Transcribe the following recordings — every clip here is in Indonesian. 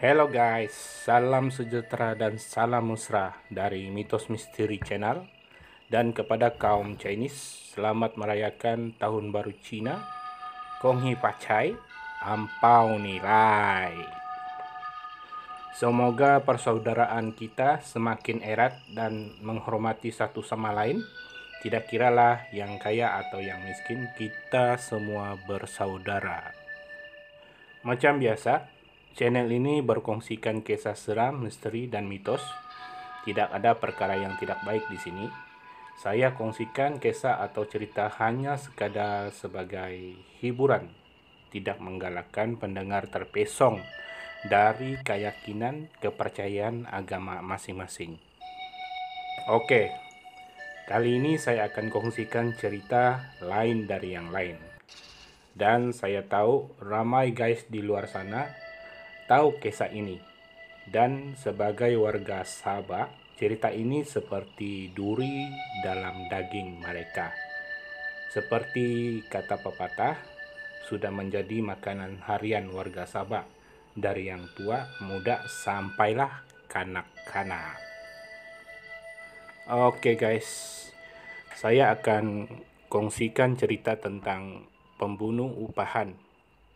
Hello guys, salam sejahtera dan salam mesra dari Mitos Misteri Channel. Dan kepada kaum Chinese, selamat merayakan Tahun Baru Cina. Kong Hi Pacai, Ampau Nilai. Semoga persaudaraan kita semakin erat dan menghormati satu sama lain. Tidak kiralah yang kaya atau yang miskin, kita semua bersaudara. Macam biasa, channel ini berkongsikan kisah seram, misteri, dan mitos. Tidak ada perkara yang tidak baik di sini. Saya kongsikan kisah atau cerita hanya sekadar sebagai hiburan, tidak menggalakkan pendengar terpesong dari keyakinan kepercayaan agama masing-masing. Oke, kali ini saya akan kongsikan cerita lain dari yang lain. Dan saya tahu ramai guys di luar sana tahu kisah ini. Dan sebagai warga Sabah, cerita ini seperti duri dalam daging mereka. Seperti kata pepatah, sudah menjadi makanan harian warga Sabah, dari yang tua, muda, sampailah kanak-kanak. Oke guys, saya akan kongsikan cerita tentang pembunuh upahan.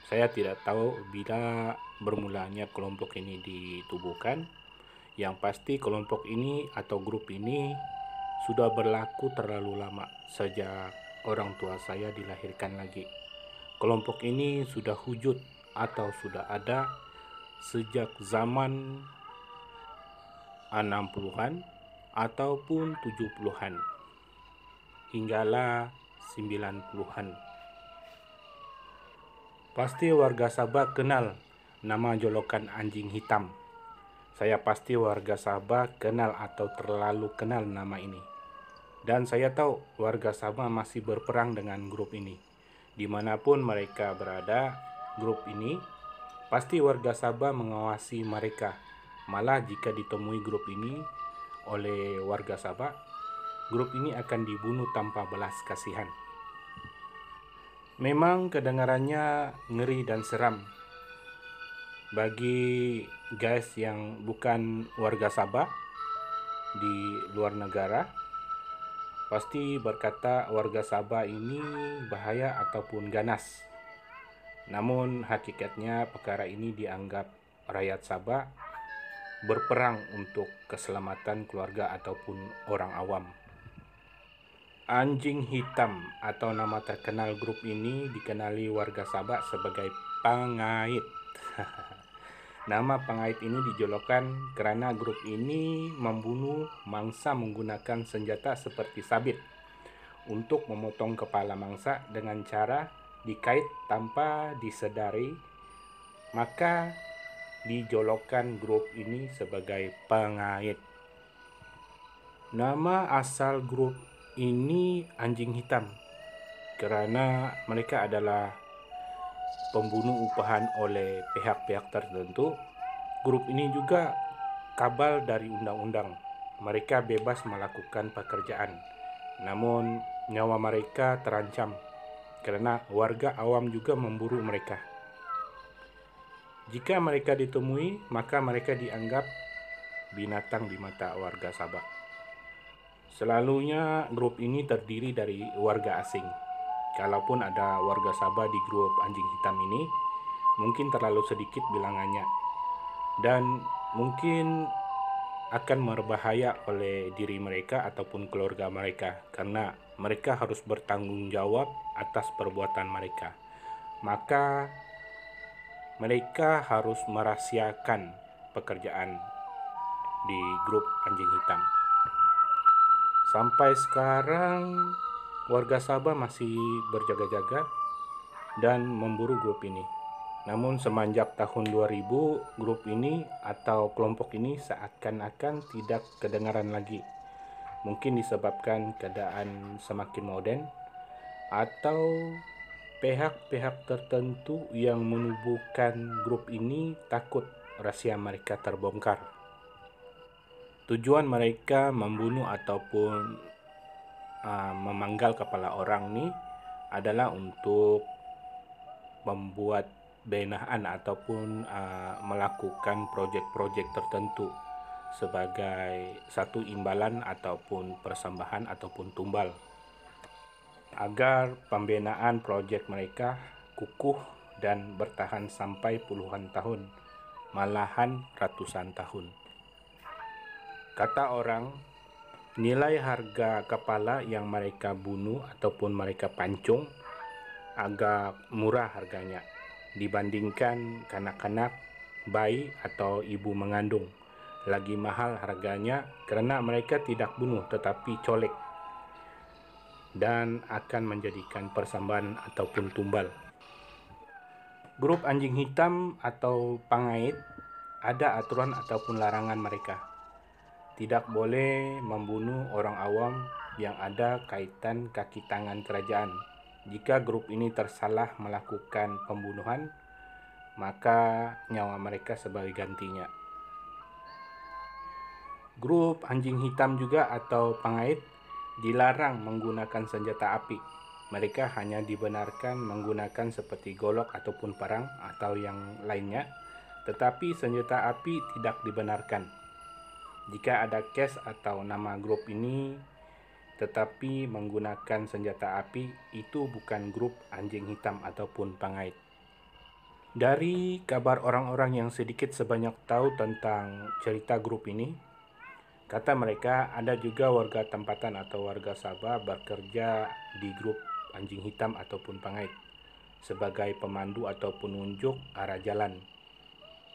Saya tidak tahu bila bermulanya kelompok ini ditubuhkan. Yang pasti kelompok ini atau grup ini sudah berlaku terlalu lama, sejak orang tua saya dilahirkan lagi. Kelompok ini sudah wujud atau sudah ada sejak zaman 60-an ataupun 70-an hinggalah 90-an. Pasti warga Sabah kenal nama jolokan anjing hitam. Saya pasti warga Sabah kenal atau terlalu kenal nama ini. Dan saya tahu warga Sabah masih berperang dengan grup ini. Dimanapun mereka berada, grup ini, pasti warga Sabah mengawasi mereka. Malah jika ditemui grup ini oleh warga Sabah, grup ini akan dibunuh tanpa belas kasihan. Memang kedengarannya ngeri dan seram. Bagi guys yang bukan warga Sabah di luar negara, pasti berkata warga Sabah ini bahaya ataupun ganas. Namun hakikatnya perkara ini dianggap rakyat Sabah berperang untuk keselamatan keluarga ataupun orang awam. Anjing hitam atau nama terkenal grup ini dikenali warga Sabah sebagai Pangait. Nama Pangait ini dijolokkan karena grup ini membunuh mangsa menggunakan senjata seperti sabit untuk memotong kepala mangsa dengan cara dikait tanpa disedari, maka dijolokkan grup ini sebagai Pangait. Nama asal grup ini anjing hitam karena mereka adalah pembunuh upahan oleh pihak-pihak tertentu. Grup ini juga kabal dari undang-undang. Mereka bebas melakukan pekerjaan, namun nyawa mereka terancam karena warga awam juga memburu mereka. Jika mereka ditemui, maka mereka dianggap binatang di mata warga Sabah. Selalunya grup ini terdiri dari warga asing. Kalaupun ada warga Sabah di grup anjing hitam ini, mungkin terlalu sedikit bilangannya dan mungkin akan berbahaya oleh diri mereka ataupun keluarga mereka, karena mereka harus bertanggung jawab atas perbuatan mereka. Maka mereka harus merahasiakan pekerjaan di grup anjing hitam. Sampai sekarang warga Sabah masih berjaga-jaga dan memburu grup ini. Namun semenjak tahun 2000, grup ini atau kelompok ini seakan-akan tidak kedengaran lagi. Mungkin disebabkan keadaan semakin modern atau pihak-pihak tertentu yang menubuhkan grup ini takut rahasia mereka terbongkar. Tujuan mereka membunuh ataupun memanggal kepala orang ini adalah untuk membuat pembinaan ataupun melakukan proyek-proyek tertentu sebagai satu imbalan ataupun persembahan ataupun tumbal agar pembinaan proyek mereka kukuh dan bertahan sampai puluhan tahun, malahan ratusan tahun. Kata orang, nilai harga kepala yang mereka bunuh ataupun mereka pancung agak murah harganya dibandingkan kanak-kanak, bayi atau ibu mengandung. Lagi mahal harganya karena mereka tidak bunuh tetapi colek dan akan menjadikan persembahan ataupun tumbal. Grup anjing hitam atau pangait ada aturan ataupun larangan mereka. Tidak boleh membunuh orang awam yang ada kaitan kaki tangan kerajaan. Jika grup ini tersalah melakukan pembunuhan, maka nyawa mereka sebagai gantinya. Grup anjing hitam juga atau pangait dilarang menggunakan senjata api. Mereka hanya dibenarkan menggunakan seperti golok ataupun parang atau yang lainnya, tetapi senjata api tidak dibenarkan. Jika ada kes atau nama grup ini tetapi menggunakan senjata api, itu bukan grup anjing hitam ataupun pangait. Dari kabar orang-orang yang sedikit sebanyak tahu tentang cerita grup ini, kata mereka ada juga warga tempatan atau warga Sabah bekerja di grup anjing hitam ataupun pangait sebagai pemandu atau penunjuk arah jalan,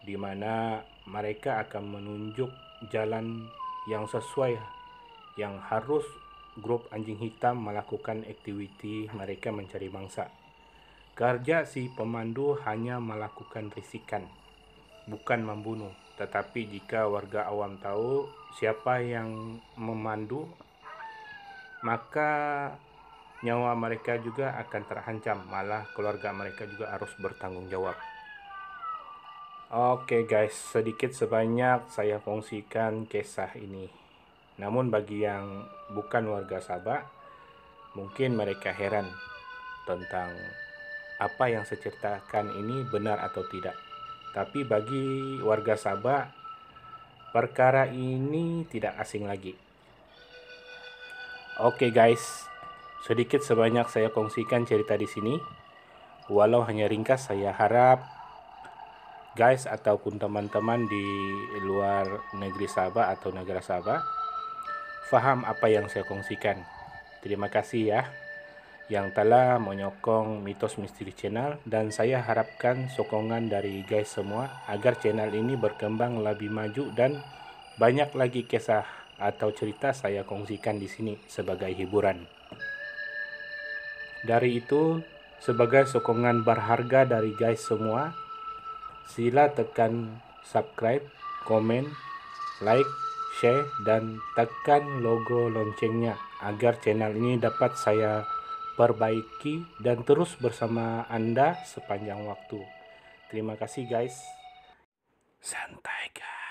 di mana mereka akan menunjuk jalan yang sesuai yang harus grup anjing hitam melakukan aktiviti mereka mencari mangsa. Kerja si pemandu hanya melakukan risikan, bukan membunuh. Tetapi jika warga awam tahu siapa yang memandu, maka nyawa mereka juga akan terancam, malah keluarga mereka juga harus bertanggung jawab. Oke guys, sedikit sebanyak saya kongsikan kisah ini. Namun bagi yang bukan warga Sabah, mungkin mereka heran tentang apa yang saya ceritakan ini benar atau tidak. Tapi bagi warga Sabah, perkara ini tidak asing lagi. Oke guys, sedikit sebanyak saya kongsikan cerita di sini. Walau hanya ringkas, saya harap guys ataupun teman-teman di luar negeri Sabah atau negara Sabah faham apa yang saya kongsikan. Terima kasih ya yang telah menyokong Mitos Misteri Channel, dan saya harapkan sokongan dari guys semua agar channel ini berkembang lebih maju dan banyak lagi kisah atau cerita saya kongsikan di sini sebagai hiburan. Dari itu, sebagai sokongan berharga dari guys semua, sila tekan subscribe, komen, like, share, dan tekan logo loncengnya agar channel ini dapat saya perbaiki dan terus bersama Anda sepanjang waktu. Terima kasih guys. Santai guys.